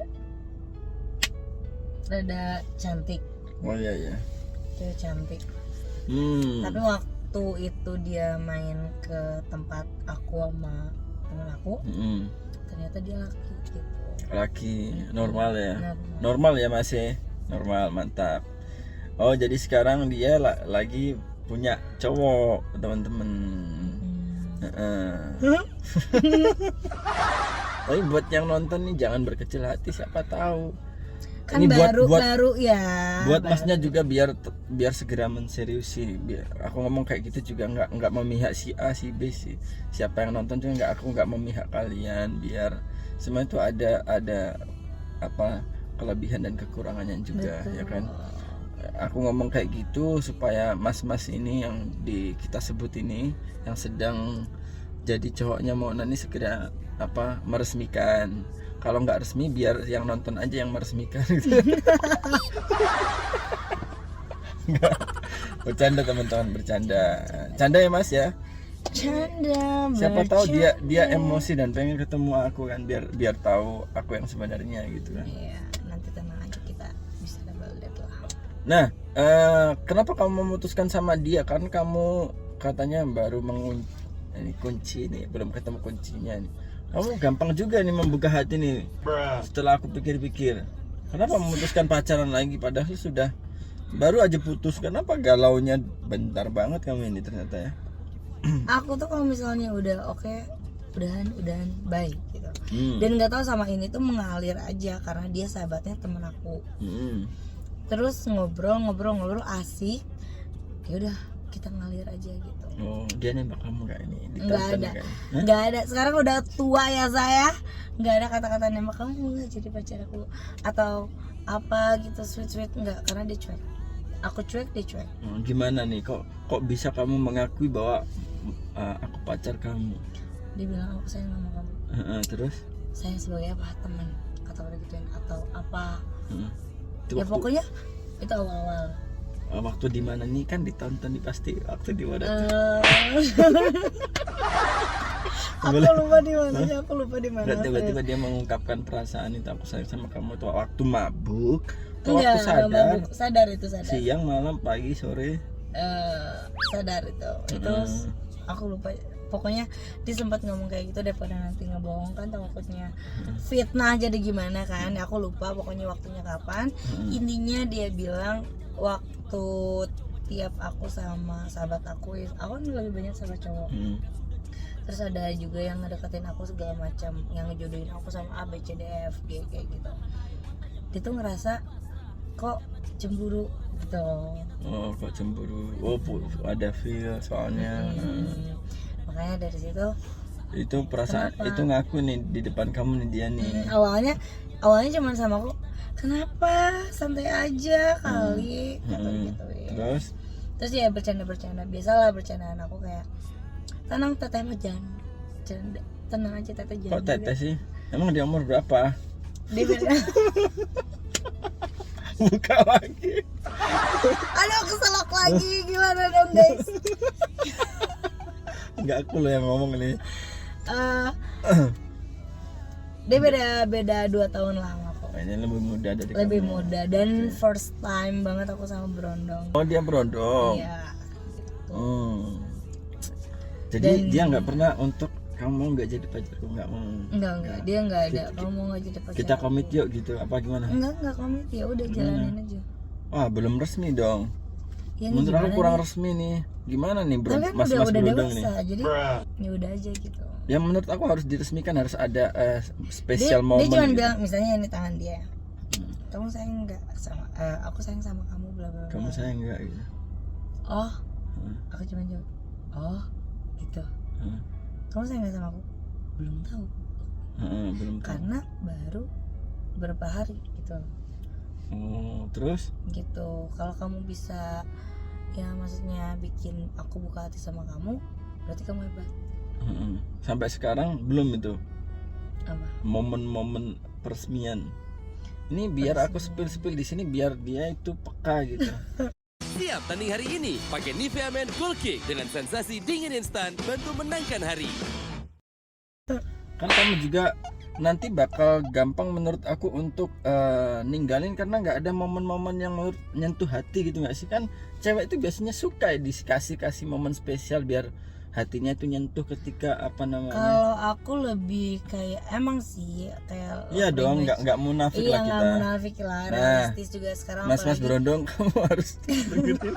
rada cantik. Oh iya. Cewek cantik. Tapi waktu itu dia main ke tempat aku sama temen aku, ternyata dia laki gitu. Laki normal ya. Normal. Normal ya Mas ya. Normal, mantap. Oh, jadi sekarang dia lagi punya cowok, teman-teman. Tapi buat yang nonton nih jangan berkecil hati, siapa tahu. Kan Ini baru ya. Buat Masnya juga biar segera menseriusi. Aku ngomong kayak gitu juga nggak memihak si A, si B, sih. Siapa yang nonton juga aku nggak memihak kalian. Biar semua itu ada apa kelebihan dan kekurangannya juga. Betul. Ya kan. Aku ngomong kayak gitu supaya mas-mas ini yang kita sebut ini yang sedang jadi cowoknya Mona ini segera meresmikan. Kalau nggak resmi biar yang nonton aja yang meresmikan gitu. Nggak. Bercanda teman-teman, bercanda. Canda ya Mas ya. Canda. Siapa tahu dia emosi dan pengen ketemu aku kan biar tahu aku yang sebenarnya gitu kan. Iya, nanti tenang aja kita bisa double date lah. Nah, kenapa kamu memutuskan sama dia? Kan kamu katanya baru kunci nih, belum ketemu kuncinya nih. Kamu gampang juga nih membuka hati nih. Setelah aku pikir-pikir, kenapa memutuskan pacaran lagi padahal sudah baru aja putus? Kenapa galaunya bentar banget kamu ini ternyata ya? Aku tuh kalau misalnya udah oke, udahan baik gitu. Dan nggak tahu sama ini tuh mengalir aja karena dia sahabatnya temen aku. Terus ngobrol asik. Ya udah kita ngalir aja gitu. Oh, dia nembak kamu nggak ini? Nggak ada. Sekarang udah tua ya saya. Nggak ada kata-kata nembak kamu nggak jadi pacar aku atau apa gitu sweet nggak, karena dia cuek. Aku cuek, dia cuek. Gimana nih? Kok bisa kamu mengakui bahwa aku pacar kamu? Dia bilang aku sayang sama kamu. Terus? Sayang sebagai apa? Teman atau gituin atau apa? Ya Waktu, pokoknya itu awal-awal. Waktu di mana nih kan ditonton nih pasti. Waktu di mana? Aku lupa di mana. Tiba-tiba dia mengungkapkan perasaan itu, aku sayang sama kamu tuh waktu mabuk. Enggak, Waktu sadar. Siang, malam, pagi, sore. Sadar itu. Aku lupa. Pokoknya dia sempat ngomong kayak gitu daripada nanti ngebohong kan takutnya fitnah jadi gimana kan. Aku lupa pokoknya waktunya kapan. Intinya dia bilang waktu tiap aku sama sahabat aku kan lebih banyak sahabat cowok. Terus ada juga yang ngedeketin aku segala macam, yang ngejodohin aku sama A, B, C, D, E, F, G kayak gitu. Dia tuh ngerasa kok cemburu gitu. Oh, kok cemburu? Oh, ada feel soalnya. Makanya dari situ itu perasaan itu ngaku nih di depan kamu nih dia nih. Awalnya cuma sama aku, kenapa santai aja kali kata gitu ya. Terus ya bercanda biasalah bercandaan aku kayak tenang teteh mah jangan tenang aja teteh jangan. Kok teteh sih? Emang dia umur berapa? Dia bilang buka lagi. aduh keselak lagi gimana dong guys. Enggak, aku loh yang ngomong nih. Dia beda 2 tahun lah sama aku. Ini lebih muda dari Lebih kamu. muda dan first time banget aku sama berondong. Oh, dia berondong. Iya. Jadi dia nggak pernah untuk kamu mau nggak jadi pacarku? Nggak mau. Enggak, dia enggak ada. Kamu mau nggak jadi pacar? Kita komit yuk gitu, apa gimana? Enggak komit, ya udah jalanin aja. Wah, belum resmi dong. Ya, ini Menurut aku gimana kurang nih? resmi nih. Gimana nih bro? Tapi kan Mas udah berondong nih. dewasa, jadi ya udah aja gitu. Ya menurut aku harus diresmikan, harus ada Dia spesial momen. cuma Gitu. bilang misalnya ini tangan dia. Kamu sayang enggak sama aku sayang sama kamu bla bla bla. Kamu sayang nggak gitu? Oh. Aku cuma jawab. Oh, gitu. Kamu sayang enggak sama aku? Belum tahu. Belum tahu. Karena baru beberapa hari gitu. Oh, terus? Gitu. Kalau kamu bisa ya maksudnya bikin aku buka hati sama kamu, berarti kamu hebat. Sampai sekarang belum itu Apa? momen-momen peresmian. Ini biar aku spill di sini biar dia itu peka gitu. Siap tanding hari ini, pakai Nivea Men Cool Kick dengan sensasi dingin instan, bantu menangkan hari. Kan kamu juga nanti bakal gampang menurut aku untuk ninggalin karena nggak ada momen-momen yang menurut nyentuh hati gitu nggak sih? Kan cewek itu biasanya suka ya dikasih momen spesial biar hatinya itu nyentuh ketika apa namanya. Kalau aku lebih kayak emang sih kayak Iya dong, nggak munafik iya, lah kita. nggak munafik lah, realistis juga sekarang. Mas apalagi berondong kamu harus dengerin.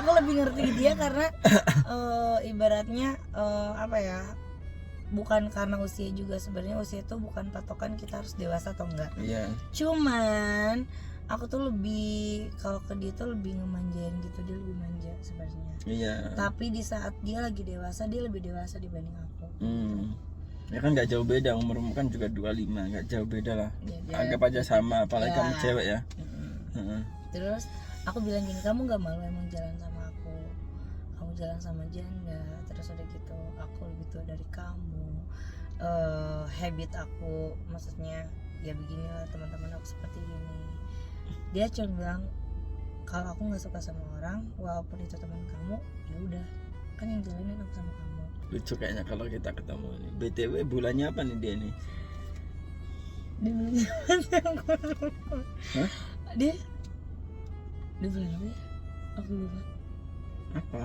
aku lebih ngerti dia karena ibaratnya apa ya, bukan karena usia juga, sebenarnya usia itu bukan patokan kita harus dewasa atau enggak. Iya. Cuman aku tuh lebih, kalau ke dia tuh lebih ngemanjain gitu, dia lebih manja sebenarnya. Iya. Tapi di saat dia lagi dewasa, dia lebih dewasa dibanding aku. Ya kan nggak jauh beda, umurmu kan juga 25, nggak jauh beda lah. Ya, dia- Anggap aja sama, apalagi Ya. kamu cewek ya. Terus aku bilang gini, kamu gak malu emang jalan sama aku? Kamu jalan sama janda, terus udah gitu aku lebih tua dari kamu. Habit aku, maksudnya ya beginilah teman-teman aku seperti ini. Dia cuma bilang kalau aku nggak suka sama orang, walaupun itu teman kamu, ya udah kan yang jalanin aku sama kamu. Lucu kayaknya kalau kita ketemu nih. BTW bulannya apa nih dia nih? Dia bilang Hah? dia bilang apa ya? Aku lupa. Apa?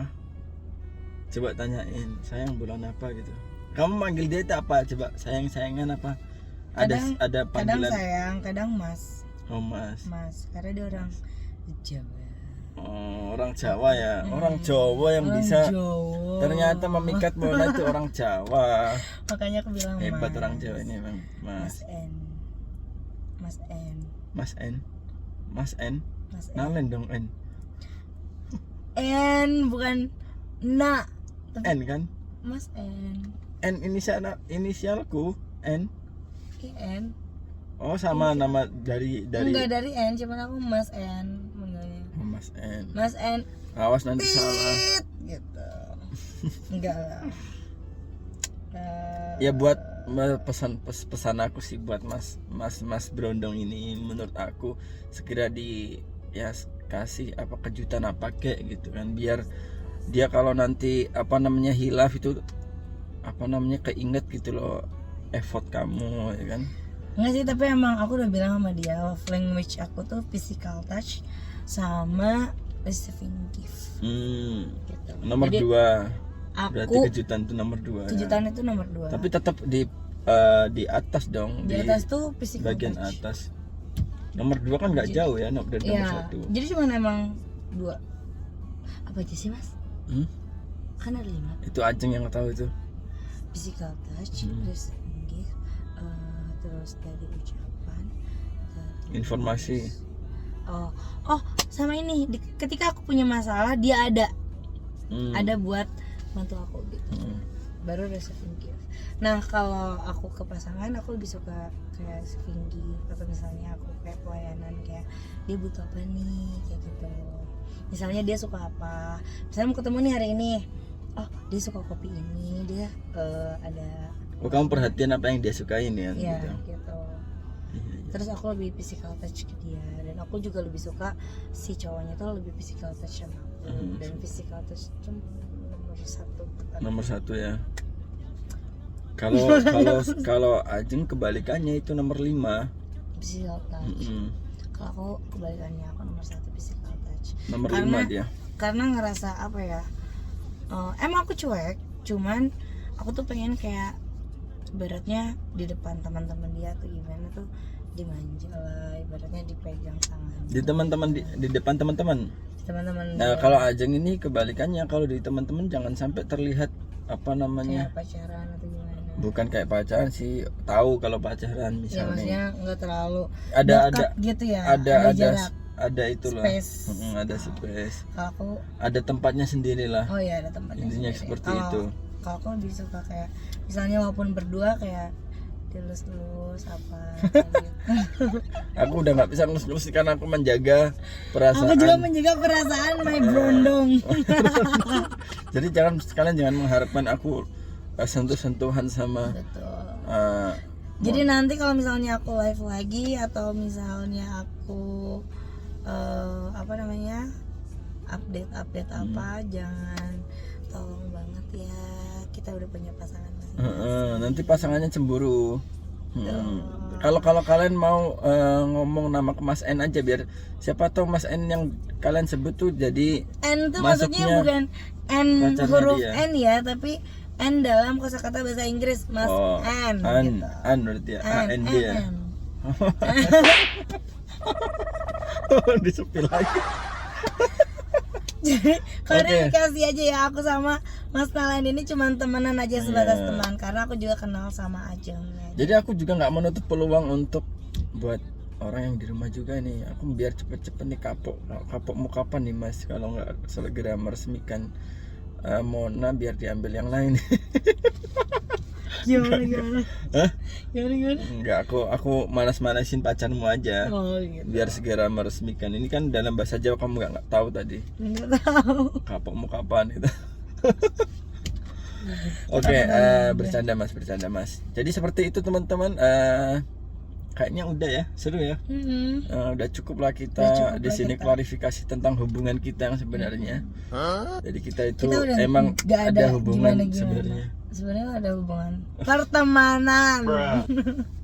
Coba tanyain, sayang bulan apa gitu. Kamu manggil dia itu apa? Coba sayang-sayangan apa? Ada Kadang panggilan. sayang, kadang mas. Oh mas. Karena dia orang Jawa. Oh, orang Jawa ya. Orang Jawa yang Orang bisa. Jawa. Ternyata memikat Mona itu orang Jawa. Makanya aku bilang Hebat mas. orang Jawa ini bang. Mas N. Mas N. Mas N. Nalen dong N. N bukan na. Tapi N kan? Mas N. N inisialku N. N. Oh sama nama dari Enggak dari N, cuman aku Mas N manggilnya. Oh, Mas N. Mas N. Awas nanti salah. Tit, gitu. Enggak lah. Ya buat pesan aku sih buat mas berondong ini, menurut aku segera di ya kasih apa kejutan apa kayak gitu kan, biar dia kalau nanti apa namanya hilaf itu apa namanya keinget gitu loh effort kamu ya kan. Enggak sih, tapi emang aku udah bilang sama dia love language aku tuh physical touch sama receiving gift gitu. Nomor Jadi, 2 berarti kejutan itu nomor 2 kejutan itu nomor 2. tapi tetap di atas dong, di atas tuh physical bagian touch. atas. Nomor 2 kan nggak jauh ya dari nomor Iya, 1. jadi cuma emang 2. Apa aja sih mas? Kan ada 5. Itu Ajeng yang tahu itu. Physical touch, receiving gift, terus dari ucapan, Informasi. oh sama ini ketika aku punya masalah dia ada buat bantu aku gitu. Baru receiving gift. Nah kalau aku ke pasangan aku lebih suka kayak receiving gift, atau misalnya aku kayak pelayanan, kayak dia butuh apa nih kayak gitu. Misalnya dia suka apa, misalnya mau ketemu nih hari ini, oh dia suka kopi ini, dia ada. Oh kamu perhatian apa yang dia sukain ya? Iya Gitu. gitu. Terus aku lebih physical touch ke dia, dan aku juga lebih suka si cowoknya tuh lebih physical touch sama aku. Dan physical touch itu nomor 1. Nomor 1 ya. Kalau Ajeng kebalikannya itu nomor 5. Physical touch. Kalau aku kebalikannya, aku nomor 1 physical touch. Nomor Karena- 5 dia. Karena ngerasa apa ya? Emang aku cuek, cuman aku tuh pengen kayak ibaratnya di depan teman-teman dia tuh gimana tuh dimanja lah, ibaratnya dipegang tangan Di teman-teman di depan teman-teman. teman-teman Nah, dia. kalau Ajeng ini kebalikannya, kalau di teman-teman jangan sampai terlihat apa namanya? Kayak pacaran atau gimana. Bukan kayak pacaran sih, tahu kalau pacaran Ya misalnya. maksudnya nggak terlalu Ada dekat gitu ya. ada jarak. ada itu loh. Space. Ada space. Kalau aku Ada tempatnya sendiri lah. oh ya ada tempatnya Intinya sendiri. seperti Kalau- itu. Kalau aku lebih suka kayak misalnya walaupun berdua kayak dilus-lus apa gitu. Aku udah nggak bisa ngelus-ngelus karena aku menjaga perasaan. Aku juga menjaga perasaan my brondong. Jadi kalian jangan mengharapkan aku sentuh-sentuhan sama Betul. eh, Jadi nanti kalau misalnya aku live lagi atau misalnya aku apa namanya update apa, jangan tolong banget ya, kita udah punya pasangan masing-masing. nanti pasangannya cemburu. Kalau kalian mau ngomong nama ke Mas N aja, biar siapa tahu Mas N yang kalian sebut tuh jadi N tuh masuknya maksudnya bukan N pacarnya huruf dia. N ya, tapi N dalam kosakata bahasa Inggris, Mas N gitu. An berarti ya. AND ya. N. Disepil lagi. Jadi Oke. klarifikasi aja ya, aku sama Mas Nalan ini cuma temenan aja sebatas teman, karena aku juga kenal sama Ajengnya. Jadi aku juga nggak menutup peluang untuk buat orang yang di rumah juga nih. Aku biar cepet-cepet nih kapok mau kapan nih Mas, kalau nggak segera meresmikan Mona biar diambil yang lain. Gimana? Hah? Gimana? Enggak, aku manas-manasin pacarmu aja. Oh gitu. Biar segera meresmikan. Ini kan dalam bahasa Jawa kamu nggak tahu tadi. Nggak tahu. Kapok mau kapan itu. Oke, bercanda mas. Jadi seperti itu teman-teman. Kayaknya udah ya, seru ya. Udah cukup lah kita Udah cukup di lah sini kita. klarifikasi tentang hubungan kita yang sebenarnya. Jadi kita itu Kita udah emang nggak ada hubungan gimana-gimana. sebenarnya. Sebenarnya ada hubungan pertemanan.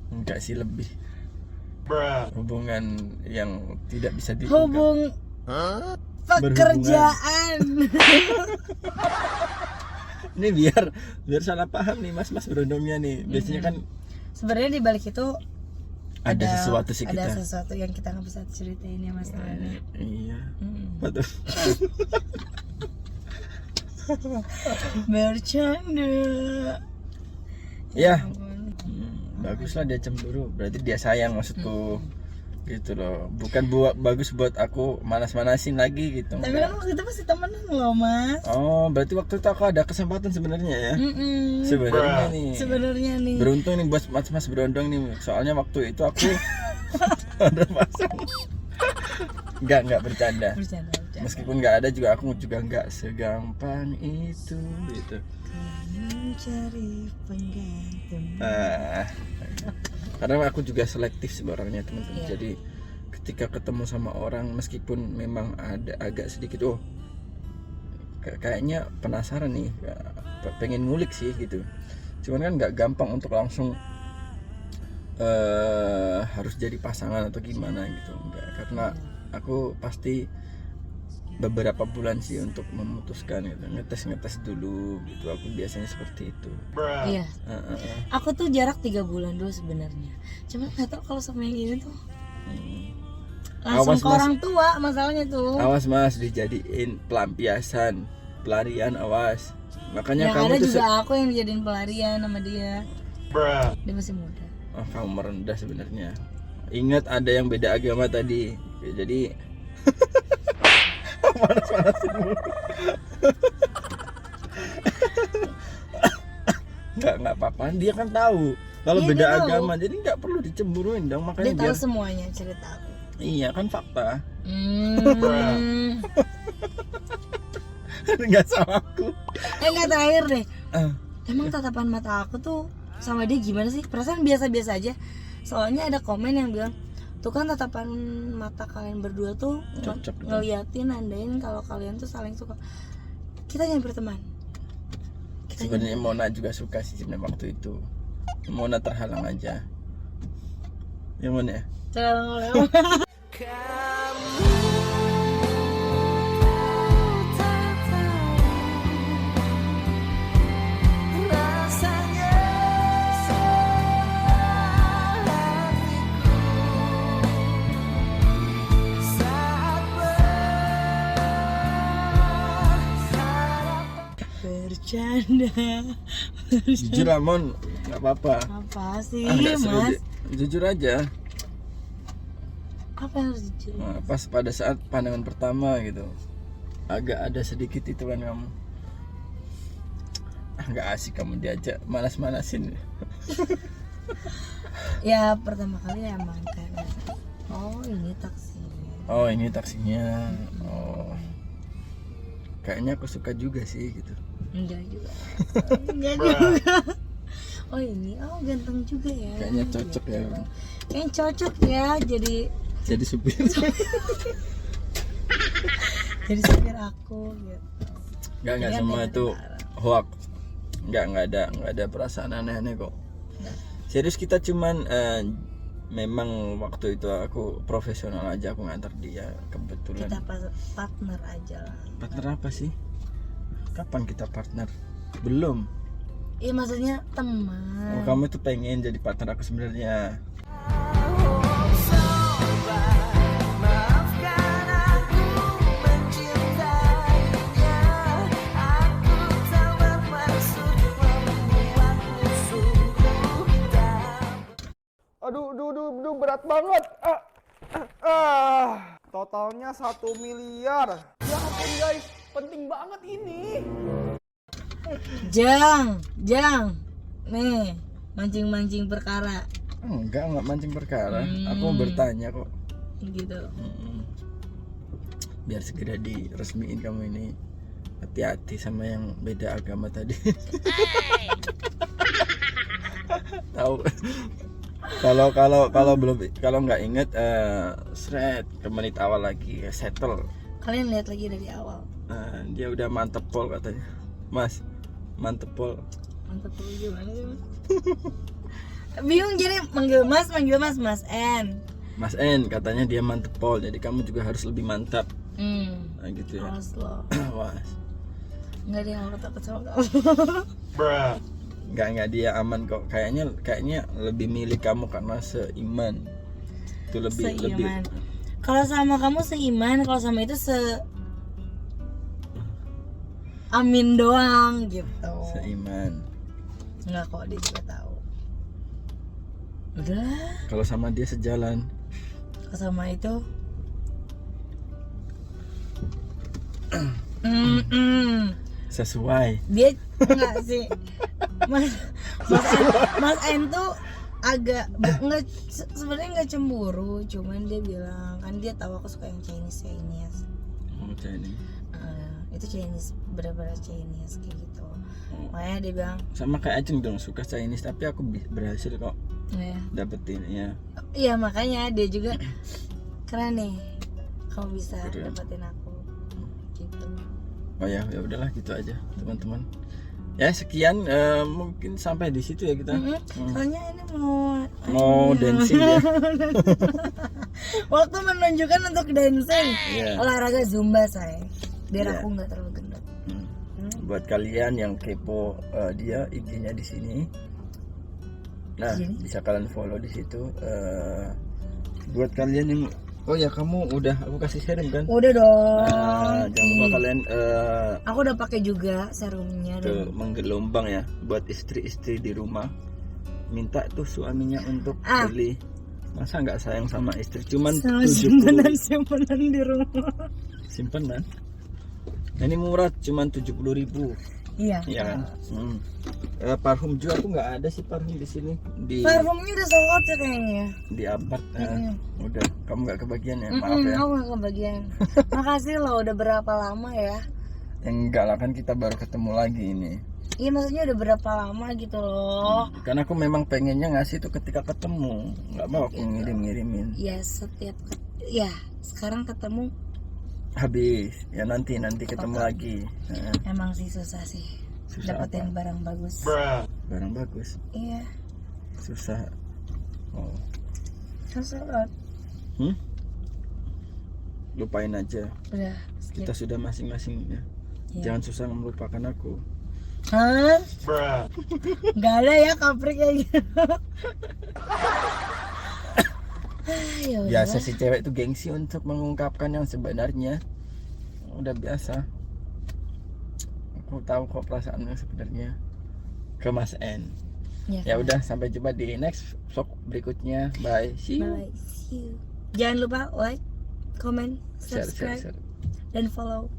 Enggak sih, lebih hubungan yang tidak bisa diungkap. Hubung pekerjaan. Ini biar salah paham nih mas berondongnya nih. Biasanya kan Sebenarnya di balik itu ada sesuatu sih ada kita. sesuatu yang kita nggak bisa ceritain ya Mas Nalan. Iya. Mm. Betul. Bercanda. Ya, Ampun. bagus lah dia cemburu. Berarti dia sayang maksudku. Gitu loh. Bukan bagus buat aku manas-manasin lagi gitu. Tapi enggak. kan waktu itu masih temenan loh Mas. Oh, berarti waktu itu aku ada kesempatan sebenarnya ya. Mm-mm. Sebenarnya nih. nih. Beruntung nih buat mas berondong nih. Soalnya waktu itu aku ada pasangan. Enggak bercanda. Bercanda. Meskipun nggak ada juga aku juga nggak segampang itu gitu. Mencari penggantung. Karena aku juga selektif sebenarnya teman-teman. Iya. Jadi ketika ketemu sama orang meskipun memang ada agak sedikit kayaknya penasaran nih, pengen ngulik sih gitu. Cuman kan nggak gampang untuk langsung harus jadi pasangan atau gimana gitu. Enggak, karena aku pasti beberapa bulan sih untuk memutuskan gitu, ngetes dulu gitu. Aku biasanya seperti itu. Iya. Aku tuh jarak 3 bulan dulu sebenarnya. Cuman nggak tahu kalau sama yang ini tuh langsung Awas, ke Mas. orang tua masalahnya tuh. Awas mas, dijadiin pelampiasan, pelarian, awas. Makanya Yang kamu ada tuh juga aku yang dijadiin pelarian sama dia. Dia masih muda. kamu merendah sebenarnya. Ingat ada yang beda agama tadi. Jadi panas-panasin dulu. Nggak apa-apa. Dia kan tahu kalau Iya, beda dia tahu. agama, jadi nggak perlu dicemburuin dong. Dia Makanya tahu biar semuanya cerita aku. iya kan fakta. Hmm. Nggak salah aku. Nggak terakhir deh. Ah. Emang tatapan mata aku tuh sama dia gimana sih? Perasaan biasa-biasa aja. Soalnya ada komen yang bilang, tuh kan tatapan mata kalian berdua tuh Cocok gitu. ngeliatin, nandain kalau kalian tuh saling suka. Kita jangan berteman. Sebenarnya Mona juga suka sih sebenarnya waktu itu. Mona terhalang aja. Yang mana ya? Terlalu Bercanda. Jujur lah Mon, nggak apa-apa. Apa sih Nggak seru, mas? jujur aja. Apa yang harus jujur? Nah, pas pada saat pandangan pertama gitu, agak ada sedikit itu kan kamu. Nggak asik kamu diajak manas-manasin. Ya pertama kali emang karena oh ini taksi. Oh ini taksinya. Oh kayaknya aku suka juga sih gitu. Enggak juga. Enggak juga. Oh ini, oh ganteng juga ya. Kayaknya cocok ya. Kayaknya cocok ya Jadi supir. jadi supir aku gitu. Nggak Jadi semua ada itu barang. hoax. Nggak ada perasaan aneh-aneh kok. Serius kita cuman memang waktu itu aku profesional aja, aku ngantar dia kebetulan. Kita partner aja lah. Partner apa sih? Kapan kita partner? Belum. Iya maksudnya Oh, teman. kamu tuh pengen jadi partner aku sebenarnya. Aduh, berat banget. Totalnya 1 miliar. Ya ampun guys, penting banget ini. Jang. Nih, mancing-mancing perkara Enggak mancing perkara. Aku bertanya kok. gitu. Biar segera diresmiin kamu ini. Hati-hati sama yang beda agama tadi. Tahu. Kalau nggak inget ke menit awal lagi settle. Kalian lihat lagi dari awal. Dia udah mantep pol katanya. Mas, mantep pol. Mantap tuh gimana sih mas? Bingung jadi manggil mas Mas N. Mas N katanya dia mantep pol, jadi kamu juga harus lebih mantap. Nah, gitu ya. Awas lo. Awas. Nggak ada yang aku takut sama kamu. Nggak dia aman kok. Kayaknya lebih milih kamu karena seiman. Itu lebih. Kalau sama kamu seiman, kalau sama itu amin doang gitu. Seiman. Enggak kok, dia juga tahu. Udah. Kalau sama dia sejalan. Kalau sama itu Sesuai. dia enggak sih. Mas N tuh agak enggak sebenarnya enggak cemburu, cuman dia bilang kan dia tahu aku suka yang Chinese. Ini. Itu Chinese, benar-benar Chinese kayak gitu. Makanya dia bilang Sama kayak Ajeng dong, suka Chinese tapi aku berhasil kok ya. dapetin ya. Iya makanya dia juga keren nih, kamu bisa Keren. dapetin aku gitu. Oh ya udahlah gitu aja teman-teman. Ya sekian mungkin sampai di situ ya kita. Soalnya ini Mau dancing ya. waktu menunjukkan untuk dancing. Iya. Olahraga zumba saya, biar Iya. aku nggak terlalu gendut. Buat kalian yang kepo dia IG-nya di sini. Nah, Jadi? bisa kalian follow di situ. Buat kalian yang kamu udah aku kasih serum kan? Udah dong. Jangan lupa kalian Aku udah pakai juga serumnya. tuh menggelombang ya buat istri-istri di rumah. Minta tuh suaminya untuk beli. Masa nggak sayang sama istri? Cuman Sama 70 simpenan di rumah. simpenan. Nah, ini murah cuman 70.000. Iya. Iya kan? Parfum juga aku nggak ada sih parfum di sini. Parfumnya udah sold out ya kayaknya. Di apart. Udah, kamu nggak kebagian ya? Maaf ya. Aku gak kebagian. Makasih loh, udah berapa lama ya? Enggak lah, kan kita baru ketemu lagi ini. Iya maksudnya udah berapa lama gitu loh. Karena aku memang pengennya ngasih itu ketika ketemu, nggak mau aku ngirim-ngirimin. Ya ya sekarang ketemu Habis ya nanti ketemu lagi. emang sih susah sih. Susah Dapetin apa? barang bagus. Barang bagus, Iya, susah. Oh, susah banget. lupain aja. Udah skip. Kita sudah masing-masing ya. Iya. Jangan susah melupakan aku. Hah? Gak ada ya kaprik kayak gitu. Ya udah. Biasa si cewek itu gengsi untuk mengungkapkan yang sebenarnya. Udah biasa. aku tahu kok perasaannya sebenarnya ke Mas N. Ya, Ya kan? udah, sampai jumpa di next vlog berikutnya. Bye. See you. Bye. See you. Jangan lupa like, comment, Share, subscribe, share, share. dan follow.